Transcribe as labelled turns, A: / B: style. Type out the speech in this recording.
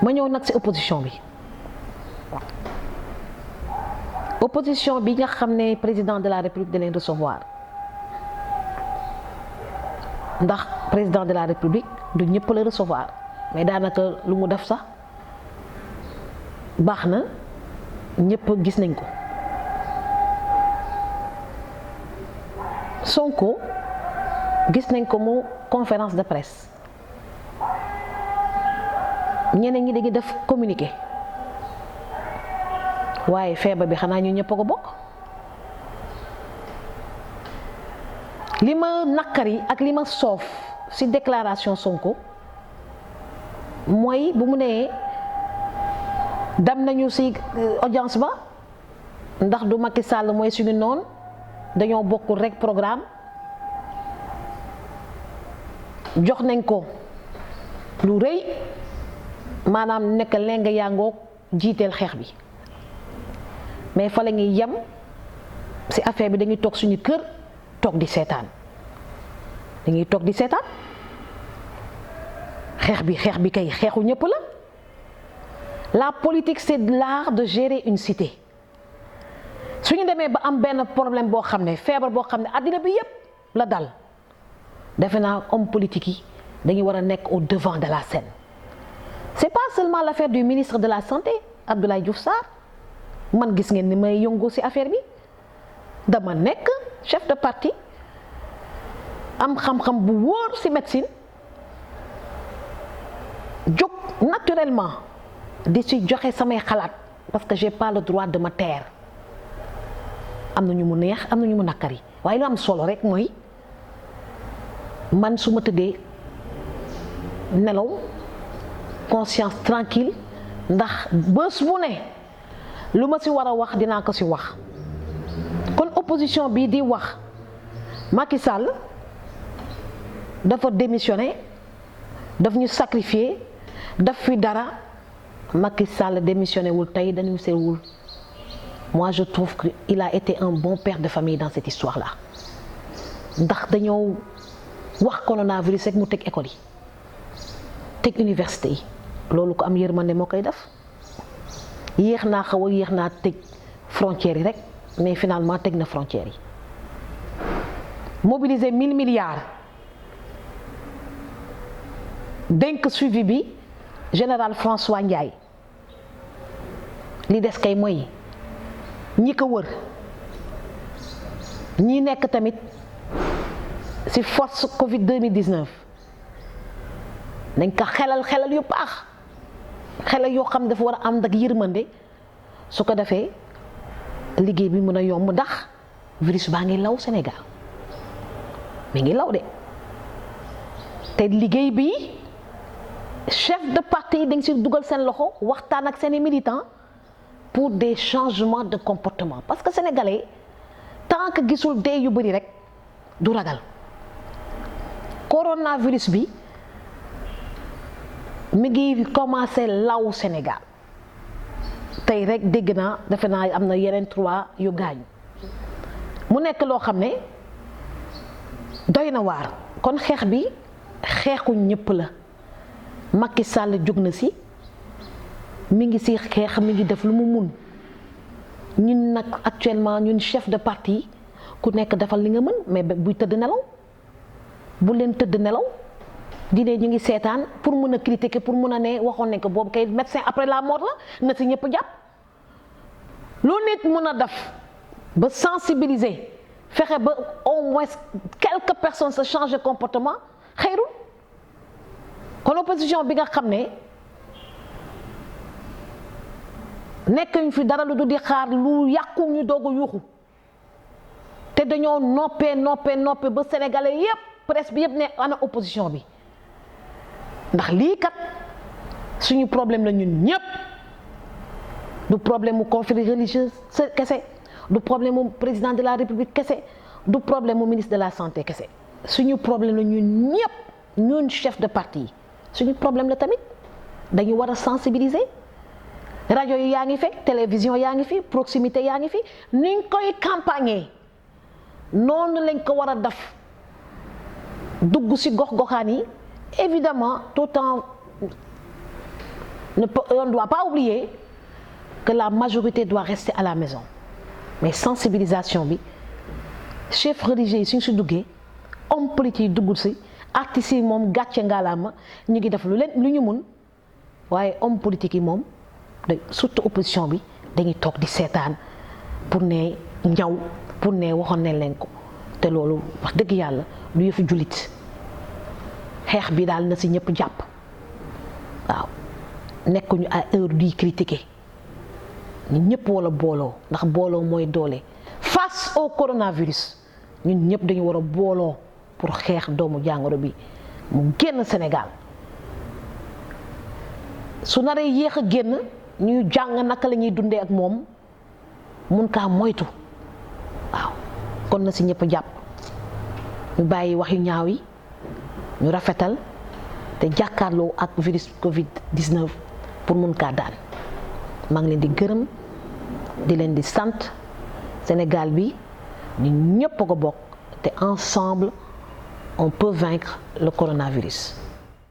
A: ma ñëw nag ci opposition bi nga xam ne président de la république da leen recevoir ndax président de la république du ñëpp la recevoir mais daanaka lu mu def sax baax na ñëpp gis nañ ko. Sonko gis nañ ko mu conférence de presse ñeneen ñi dañuy def communiqué waaye feebar bi xanaa ñu ñëpp a ko bokk. li ma naqari ak li ma soof ci déclaration Sonko mooy bu mu nee dem nañu ci audience ba ndax du Macky Sall mooy suñu noon dañoo bokkul rekk programme jox nañ ko lu rëy maanaam nekk lenga yàngoog jiiteel xeex bi mais fa la ñuy yem ci affaire bi dañuy toog suñu kër toog di seetaan dañuy toog di seetaan xeex bi kay xeexu ñëpp la. La politique c'est l'art de gérer une cité su ñu demee ba am benn problème boo xam ne feebar boo xam ne àddina bi yépp la dal defe naa homme politique yi dañuy war a nekk au devant de la scène. C'est pas seulement l'affaire du ministre de la santé Abdoulaye Diouf Sarr man gis ngeen ni may yëngu ci affaire bi dama nekk chef de parti am xam-xam bu wóor ci médecine jóg naturellement di ci joxe samay xalaat parce que j'ai pas le droit de me taire. am na ñu mu neex am na ñu mu nakkari waaye lu am solo rek mooy man su ma tëddee nelaw conscience tranquille ndax bés bu ne lu ma ci war a wax dinaa ko ci wax. kon opposition bii di wax Macky Sall dafa démissionné daf ñu sacrifié daf fi dara Macky Sall démissionné wul tey dañu seewul. Moi je trouve qu'il a été un bon père de famille dans cette histoire-là ndax dañoo wax coronavirus rek mu teg école yi teg université yi loolu ko am yërmande moo koy def yéex naa tëj frontières yi rek mais finalement teg na frontières yi mobiliser 1000 milliards dénk suivi bi général François Ndiaye li des kay mooy ñi ko wër ñi nekk tamit ci force Covid 2019 nañ ko xelal yu baax xelal yoo xam dafa war a am ak yërmande su ko defee liggéey bi mën a yomb ndax virus baa ngi law Sénégal mi ngi law de te liggéey bi chef de parti yi dañ ci dugal seen loxo waxtaan ak seeni militants pour des changements de comportement parce que sénégalais tant que gisul dee yu bari rek du ragal coronavirus bi mi ngi commencé law Sénégal tey rek dégg naa defe naa am na yeneen 3 yu gaañu mu nekk loo xam ne doy na waar kon xeex bi xeexu ñëpp la Macky Sall jóg na ci mi ngi ci xeex mi ngi def lu mu mun ñun nag actuellement ñun chef de parti ku nekk defal li nga mën mais buy tëdd nelaw bu leen tëdd nelaw di ne ñu ngi seetaan pour mun a critiquer pour mun a ne waxoon nañ ko boobu kay médecin après la mort la na ci ñëpp jàpp lu nit mun a def ba sensibiliser fexe ba au moins quelques personnes se changer comportement xëyrul kon opposition bi nga xam ne nekkuñ fi dara lu du di xaar lu yàqu ñu doog a yuuxu te dañoo noppee ba sénégalais yépp presse bi yépp ne ana opposition bi ndax lii kat suñu problème la ñun ñépp du problème mu confrérie religieuse kese du problème mu président de la république kese du problème mu ministre de la santé kese suñu problème la ñun ñépp ñun chef de parti yi suñu problème la tamit dañu war a sensibiliser. rajo yi yaa ngi fi télévision yaa ngi fi proximité yaa ngi fi niñ koy campagner noonu lañ ko war a def dugg ci gox-goxaan yi évidemment tout en on ne doit pas oublier que la majorité doit rester à la maison mais sensibilisation bi chef religieux yi suñ si duggee homme politique yi duggul si artistes yi moom gàcce ngaalaama ñu ngi def lu ñu mun waaye homme politique yi moom surtout opposition bi dañuy toog di seetaan pour ne njaw pour ne waxoon ne leen ko te loolu wax dëgg yàlla lu yëfu jullit xeex bi daal na si ñëpp jàpp waaw nekkuñu à heure di critiquer ñun ñëpp wala booloo ndax booloo mooy doole face au coronavirus ñun ñëpp dañu war a booloo pour xeex doomu jàngoro bi mu génn Sénégal su naree yéex a génn ñuy jàng naka la ñuy dundee ak moom mun kaa moytu waaw kon na si ñëpp jàpp ñu bàyyi wax yu ñaaw yi ñu rafetal te jàkkaarloo ak virus Covid 19 pour mun kaa daan maa ngi leen di gërëm di leen di sant Sénégal bi ñun ñëpp a ko bokk te ensemble on peut vaincre le coronavirus.